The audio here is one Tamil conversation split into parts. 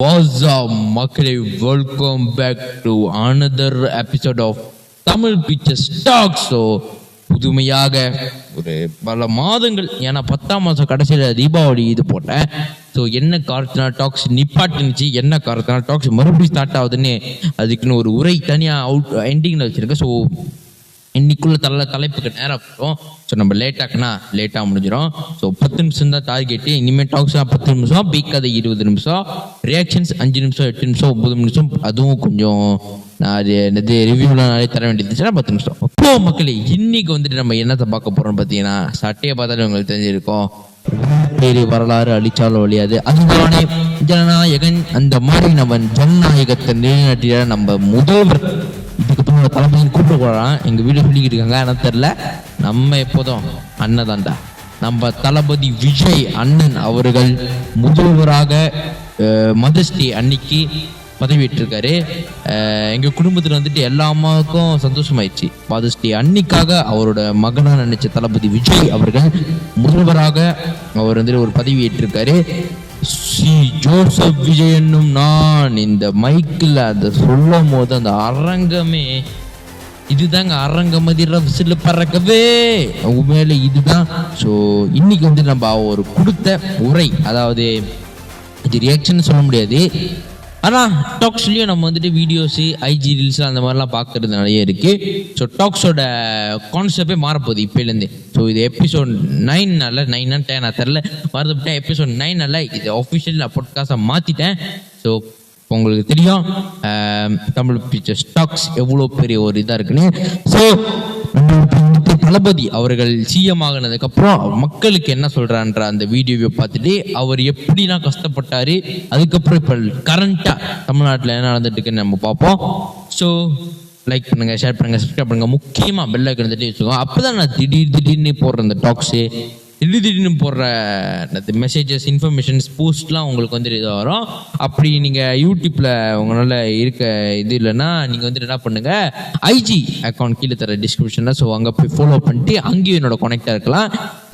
What's up, மக்களே? Welcome back to another episode of Tamil pictures talk. So புதுமையாக ஒரு பல மாதங்கள், ஏன்னா 10ஆம் மாதம் கடைசியில் தீபாவளி இது போட்டேன். ஸோ என்ன காரணத்தினால டாக்ஸ் நிப்பாட்டுனுச்சு, என்ன காரணத்தினால டாக்ஸ் மறுபடியும் ஸ்டார்ட் ஆகுதுன்னு அதுக்குன்னு ஒரு உரை தனியாக எண்டிங்கில் வச்சுருக்கேன். ஸோ இன்னைக்குள்ள தலைப்புக்கு நேரம் போகிறோம். ஸோ நம்ம லேட்டாக முடிஞ்சிடும். ஸோ 10 நிமிஷம் தான் டார்கெட்டு. இனிமேல் டாக்ஸ் 10 நிமிஷம், பீக் கதை 20 நிமிஷம், ரியாக்ஷன்ஸ் 5 நிமிஷம், 8 நிமிஷம், 9 நிமிஷம். அதுவும் கொஞ்சம் நான் அது ரிவ்யூலாம் நிறைய தர வேண்டியதுச்சுன்னா 10 நிமிஷம். அப்போ மக்களே, இன்னைக்கு வந்துட்டு நம்ம என்னத்தை பார்க்க போகிறோம் பார்த்தீங்கன்னா, சட்டையை பார்த்தாலே உங்களுக்கு தெரிஞ்சிருக்கோம். பேரு வரலாறு அழிச்சாலும் ஒழியாது, அதுதானே ஜனநாயகன். அந்த மாதிரி நம்ம ஜனநாயகத்தை நிலைநாட்டிய நம்ம முதல்வர் இதுக்கப்புறம் தளபதி கூப்பிட்டு போறான். எங்க வீடு சொல்லிக்கிட்டு இருக்காங்க, ஆனால் தெரியல. நம்ம எப்போதும் அண்ணன் தான்டா. நம்ம தளபதி விஜய் அண்ணன் அவர்கள் முதல்வராக மதர்ஸ் டே அன்னைக்கு பதவியேற்றிருக்காரு. எங்கள் குடும்பத்தில் வந்துட்டு எல்லா அம்மாவுக்கும் சந்தோஷமாயிடுச்சு. மதர்ஸ் டே அன்னைக்காக அவரோட மகனாக நினைச்ச தளபதி விஜய் அவர்கள் முதல்வராக அவர் வந்துட்டு ஒரு பதவி ஏற்றிருக்காரு. சி ஜோசப் விஜய் என்னும் நான் இந்த மைக்கில் அதை சொல்லும் போது அந்த அரங்கமே இதுதாங்க, அரங்கமதிர விசில பறக்கவே உண்மையில இதுதான். ஸோ இன்னைக்கு வந்து நம்ம ஒரு கொடுத்த உரை, அதாவது இது ரியாக்ஷன் சொல்ல முடியாது, ஆனால் டாக்ஸ்லேயும் நம்ம வந்துட்டு வீடியோஸு, ஐஜி ரீல்ஸ் அந்த மாதிரிலாம் பார்க்கறது நிறைய இருக்குது. ஸோ டாக்ஸோட கான்செப்டே மாறப்போகுது இப்போலேருந்து. ஸோ இது எபிசோட் 9 10 தெரில மறந்துவிட்டேன். எபிசோட் 9 இது ஆஃபிஷியல் நான் பாட்காஸ்டாக மாற்றிட்டேன். ஸோ உங்களுக்கு தெரியும் தமிழ் பிக்சர்ஸ் டாக்ஸ் எவ்வளோ பெரிய ஒரு இதாக இருக்குன்னு. ஸோ தளபதி அவர்கள் சிஎம் ஆகினதுக்கப்புறம் மக்களுக்கு என்ன சொல்கிறான்ற அந்த வீடியோவை பார்த்துட்டு அவர் எப்படிலாம் கஷ்டப்பட்டாரு, அதுக்கப்புறம் இப்போ கரண்ட்டாக தமிழ்நாட்டில் என்ன நடந்துட்டு இருக்குன்னு நம்ம பார்ப்போம். ஸோ லைக் பண்ணுங்க, ஷேர் பண்ணுங்க, சப்ஸ்கிரைப் பண்ணுங்க, முக்கியமாக பெல் ஐக்கன் தட்டி வச்சுக்கோங்க. அப்போ தான் நான் திடீர்னு போடுற அந்த டாக்ஸு, திடீர்னு போடுற மெசேஜஸ், இன்ஃபர்மேஷன்ஸ், போஸ்ட்லாம் உங்களுக்கு வந்துட்டு இதாக வரும். அப்படி நீங்கள் யூடியூப்பில் உங்களால் இருக்க இது இல்லைன்னா நீங்கள் வந்துட்டு என்ன பண்ணுங்கள், ஐஜி அக்கௌண்ட் கீழே தர டிஸ்கிரிப்ஷனில். ஸோ அங்கே போய் ஃபாலோ பண்ணிட்டு அங்கேயும் என்னோட கனெக்டாக இருக்கலாம்.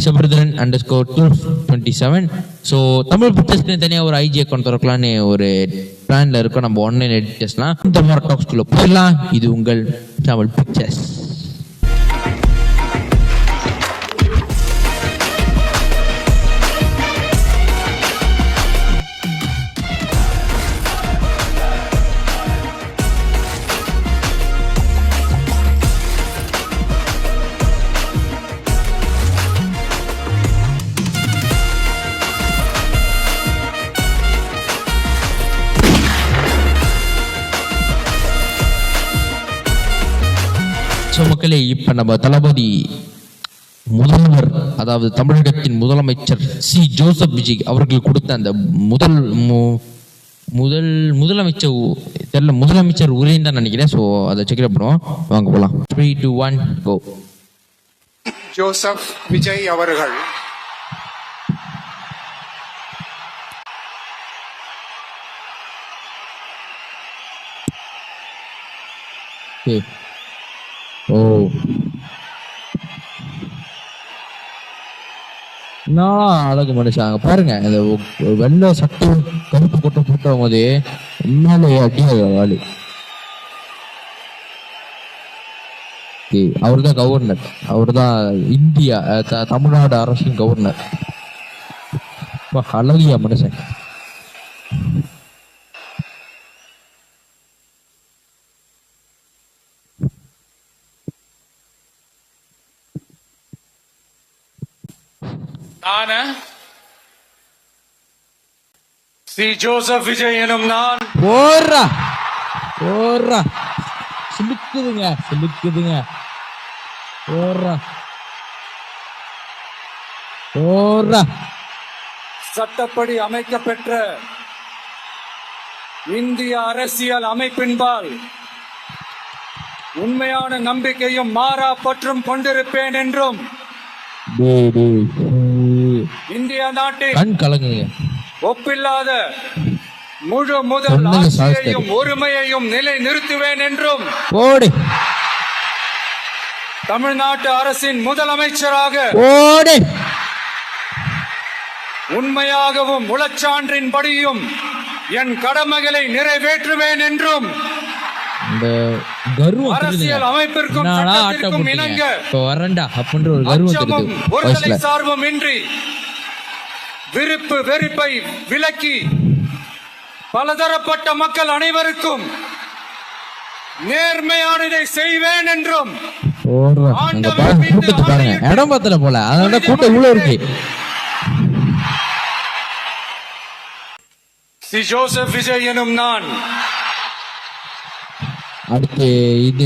Sabridharan_227. ஸோ தமிழ் பிக்சர்ஸ்க்கு தனியாக ஒரு ஐஜி அக்கௌண்ட் திறக்கலான்னு ஒரு பிளானில் இருக்கோம். நம்ம ஆன்லைன் எடிட்டர்ஸ்லாம் இந்த மாதிரி டாக்ஸ்குள்ளே போயிடலாம். இது உங்கள் தமிழ் பிக்சர்ஸ். ஸோ மக்களே, இப்போ நம்ம தளபதி முதல்வர், அதாவது தமிழகத்தின் முதலமைச்சர் சி ஜோசப் விஜய் அவர்கள் கொடுத்த அந்த முதலமைச்சர் உரைன்னு தான் நினைக்கிறேன். ஸோ அதை செக் பண்ணுவோம், வாங்க போகலாம். 3, 2, 1 கோ. ஜோசப் விஜய் அவர்கள் அழகு மனுஷாங்க பாருங்க. இந்த வெள்ளை சட்டை கருப்பு கொட்டை போட்டவங்க போது உண்மையிலே அடியாது வாலி. அவர் தான் கவர்னர், அவர் தான் இந்தியா தமிழ்நாடு அரசின் கவர்னர். அழகியா மனுஷன். சி ஜோசப் விஜய் எனும் நான் சிலுக்குதுங்க சட்டப்படி அமைக்கப்பெற்ற இந்திய அரசியல் அமைப்பின்பால் உண்மையான நம்பிக்கையும் மாறா பற்றும் கொண்டிருப்பேன் என்றும் இந்திய நாட்டில் ஒப்பில்லாத முழு முதல் ஆட்சியையும் ஒருமையையும் நிலை நிறுத்துவேன் என்றும் தமிழ்நாட்டு அரசின் முதலமைச்சராக உண்மையாகவும் உளச்சான்றின்படியும் என் கடமைகளை நிறைவேற்றுவேன் என்றும் இந்த கர்வம் அரசியல் அமைப்பிற்கும் சட்டத்திற்கும் இணங்க வரண்டா அப்படின்ற ஒரு கர்வம் அச்சமும் தெரியுது ஒருதலை வயசுல. சார்பும் இன்றி விருப்பு வெறுப்பை விலக்கி பலதரப்பட்ட மக்கள் அனைவருக்கும் நேர்மையானதை செய்வேன் என்றும் ஓடுறா. அங்க பாருங்க, கூட்டத்தை பாருங்க, இடம் பத்தல போல, அதனால கூட்டம் இவ்வளவு இருக்கு. சி ஜோசப் விஜய் எனும் நான் அடுத்து இது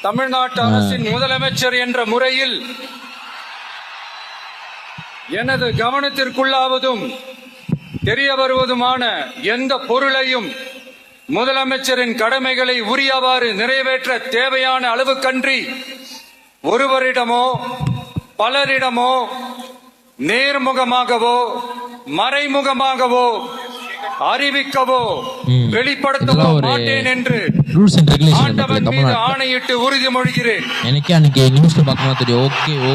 தமிழ்நாட்டு அரசின் முதலமைச்சர் என்ற முறையில் எனது கவனத்திற்குள்ளாவதும் தெரிய வருவதுமான எந்த பொருளையும் முதலமைச்சரின் கடமைகளை உரியவாறு நிறைவேற்ற தேவையான அளவுக்கன்றி ஒருவரிடமோ பலரிடமோ நேர்முகமாகவோ மறைமுகமாகவோ அறிவிக்கவோ வெளிப்படுத்தவோ மாட்டேன் என்று ஆண்டவன் மீது ஆணையிட்டு உறுதிமொழிகிறேன். எனக்கே அன்னைக்கு நியூஸ்ல பார்க்கணும் தெரியும். ஓகே, ஓ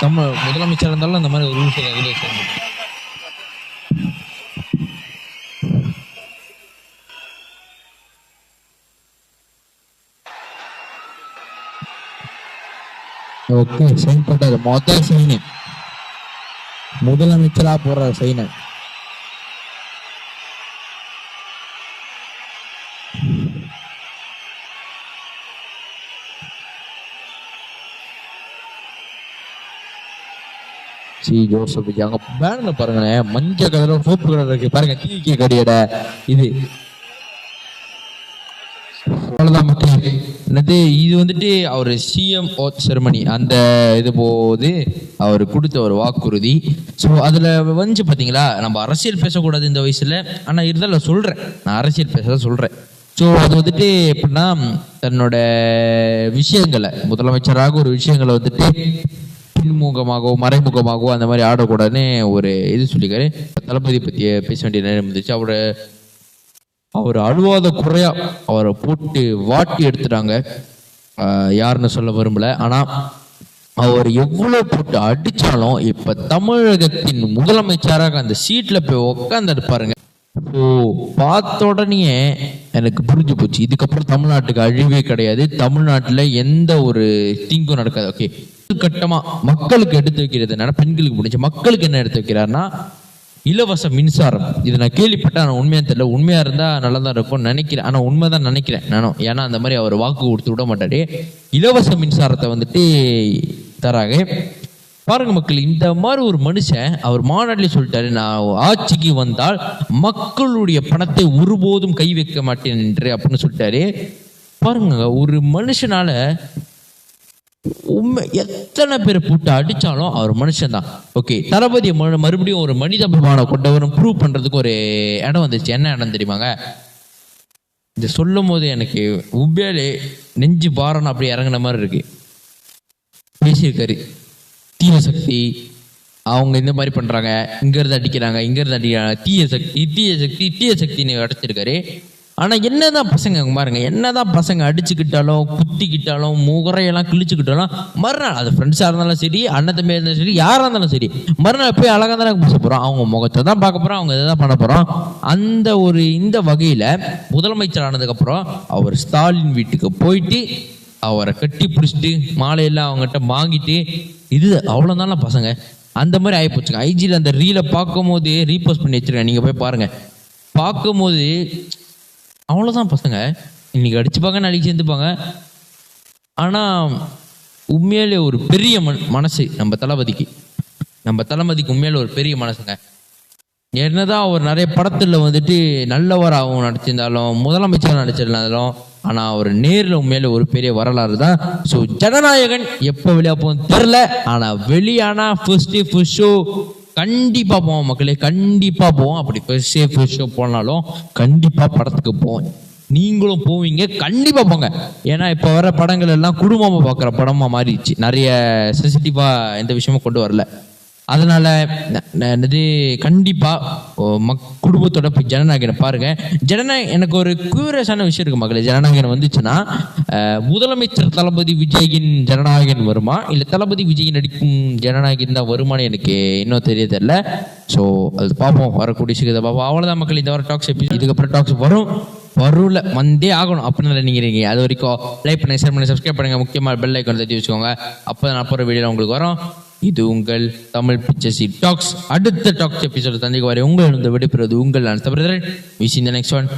தமிழ் முதலமைச்சர் இருந்தாலும் அந்த மாதிரி ரூல்ஸ் ரெகுலேஷன். ஓகே, சைன் பண்றாரு. மொதல் சைன் முதலமைச்சரா போடுற சைன். சி ஜோசப் விஜய் அங்க பேனர்ல பாருங்களேன், மஞ்சள் கலர் சோப்பு கலர் இருக்கு பாருங்க, டிகே கடியோட இது. அவ்வளவுதான் மக்கள். என்னது இது வந்துட்டு அவர் சிஎம் செரமனி அந்த இது போது அவர் கொடுத்த ஒரு வாக்குறுதி. ஸோ அதில் வந்து பார்த்தீங்களா, நம்ம அரசியல் பேசக்கூடாது இந்த வயசுல, ஆனால் இருந்தாலும் சொல்கிறேன், நான் அரசியல் பேச சொல்கிறேன். ஸோ அது வந்துட்டு எப்படின்னா, தன்னோட விஷயங்களை முதலமைச்சராக ஒரு விஷயங்களை வந்துட்டு பின்முகமாகவோ மறைமுகமாகவோ அந்த மாதிரி ஆடக்கூடாதுன்னு ஒரு இது சொல்லிக்காரு. தளபதி பற்றி பேச வேண்டிய நேரம் இருந்துச்சு. அவர் அழுவாத குறையா அவரை போட்டு வாட்டி எடுத்துட்டாங்க. யாருன்னு சொல்ல விரும்பல, ஆனா அவர் எவ்வளவு போட்டு அடிச்சாலும் இப்ப தமிழகத்தின் முதலமைச்சராக அந்த சீட்ல போய் உட்காந்து பாருங்க. பார்த்த உடனே எனக்கு புரிஞ்சு போச்சு, இதுக்கப்புறம் தமிழ்நாட்டுக்கு அழிவே கிடையாது, தமிழ்நாட்டுல எந்த ஒரு தீங்கும் நடக்காது. ஓகே, கட்டமா மக்களுக்கு எடுத்து வைக்கிறது என்னன்னா, பெண்களுக்கு முடிஞ்ச மக்களுக்கு என்ன எடுத்து வைக்கிறாருன்னா இலவச மின்சாரம். இது நான் கேள்விப்பட்டேன், ஆனால் உண்மையா தெரியல. உண்மையா இருந்தா நல்லா தான் இருக்கும்னு நினைக்கிறேன், ஆனா உண்மைதான் நினைக்கிறேன் நானும். ஏன்னா அந்த மாதிரி அவர் வாக்கு கொடுத்து விட மாட்டாரு. இலவச மின்சாரத்தை வந்துட்டு தராங்க. பாருங்க மக்கள், இந்த மாதிரி ஒரு மனுஷன் அவர் மாநாட்டிலே சொல்லிட்டாரு, நான் ஆட்சிக்கு வந்தால் மக்களுடைய பணத்தை ஒருபோதும் கை வைக்க மாட்டேன் என்று அப்படின்னு சொல்லிட்டாரு. பாருங்க, ஒரு மனுஷனால உண்மை எத்தனை பேரை போட்டு அடிச்சாலும் அவர் மனுஷன் தான். ஓகே, தளபதி மறுபடியும் ஒரு மனிதாபிமானம் கொண்டவரும் ப்ரூவ் பண்றதுக்கு ஒரு இடம் வந்துச்சு. என்ன இடம் தெரியுமாங்க? இந்த சொல்லும் போது எனக்கு உண்மையிலே நெஞ்சு பாரம் அப்படி இறங்கின மாதிரி இருக்கு. பேசியிருக்காரு, தீய சக்தி அவங்க இந்த மாதிரி பண்றாங்க, இங்க இருந்து அடிக்கிறாங்க, இங்க இருந்து அடிக்கிறாங்க, தீய சக்தி தீய சக்தி தீய சக்தின்னு அடைச்சிருக்காரு. ஆனா என்னதான் பசங்க பாருங்க, என்னதான் பசங்க அடிச்சுக்கிட்டாலும் குத்திக்கிட்டாலும் முகரையெல்லாம் கிழிச்சுக்கிட்டாலும் மறுநாள் அது ஃப்ரெண்ட்ஸா இருந்தாலும் சரி, அண்ணன் தம்பியா இருந்தாலும் சரி, யாரா இருந்தாலும் சரி, மறுநாள் போய் அழகா தானே பேச போறோம், அவங்க முகத்தை தான் பார்க்க போறோம், அவங்க இதை பண்ண போறோம். அந்த ஒரு இந்த வகையில முதலமைச்சர் ஆனதுக்கு அப்புறம் அவர் ஸ்டாலின் வீட்டுக்கு போயிட்டு அவரை கட்டி பிடிச்சிட்டு மாலையெல்லாம் அவங்ககிட்ட வாங்கிட்டு, இது அவ்வளவுதான பசங்க. அந்த மாதிரி ஆயிப்போச்சுங்க. ஐஜியில் அந்த ரீலை பார்க்கும் போது ரீபோஸ்ட் பண்ணி வச்சிருக்கேன், நீங்க போய் பாருங்க. பார்க்கும் போது அவ்வளோதான் பசங்க, இன்னைக்கு அடிச்சுப்பாங்க, நாளைக்கு சேர்ந்துப்பாங்க. ஆனால் உண்மையிலே ஒரு பெரிய மனசு நம்ம தளபதிக்கு உண்மையில ஒரு பெரிய மனசுங்க. என்னதான் அவர் நிறைய படத்துல வந்துட்டு நல்லவராகவும் நடிச்சிருந்தாலும், முதலமைச்சர் நடிச்சிருந்தாலும், ஆனால் அவர் நேரில் உண்மையில ஒரு பெரிய வரலாறு தான். ஸோ ஜனநாயகன் எப்போ வெளியே போகும் தெரில, ஆனால் வெளியானா ஃபர்ஸ்ட் ஷோ கண்டிப்பா போவோம் மக்களே, கண்டிப்பா போவோம். அப்படி ஃபர்ஸ்ட் ஷோ போனாலும் கண்டிப்பா படத்துக்கு போவோம். நீங்களும் போவீங்க, கண்டிப்பா போங்க. ஏன்னா இப்ப வர படங்கள் எல்லாம் குடும்பமா பாக்குற படமா மாறிடுச்சு, நிறைய சென்சிட்டிவா எந்த விஷயமும் கொண்டு வரல. அதனால இது கண்டிப்பா குடும்பத்தோட போய் ஜனநாயகனை பாருங்க. எனக்கு ஒரு கியூரியஸான விஷயம் இருக்கு மக்களே. ஜனநாயகன் வந்துச்சுன்னா முதலமைச்சர் தளபதி விஜயின் ஜனநாயகன் வருமா இல்ல தளபதி விஜய் நடிக்கும் ஜனநாயகன் தான் வருமானு எனக்கு இன்னும் தெரியல. ஸோ அது பார்ப்போம், வரக்கூடிய சீக்கிரத்தை பார்ப்போம். அவ்வளோதான் மக்கள், இந்த வர டாக்ஸ் இதுக்கப்புறம் டாக்ஸ் வரல வந்தே ஆகணும் அப்படின்னு நினைக்கிறீங்க. அது வரைக்கும் லைக் பண்ணி ஷேர் பண்ணி சப்ஸ்கிரைப் பண்ணுங்க. முக்கியமாக பெல் ஐக்கான் தட்டி வச்சுக்கோங்க. அப்போ நான் போகிற வீடியோ உங்களுக்கு வரும். இது உங்கள் தமிழ் பிச்சர்ஸ் டாக்ஸ். அடுத்த டாக்ஸ் எபிசோட் தந்திக்கு வரை உங்கள் விடைபெறுவது உங்கள் நான் தவிர. See you in the next one.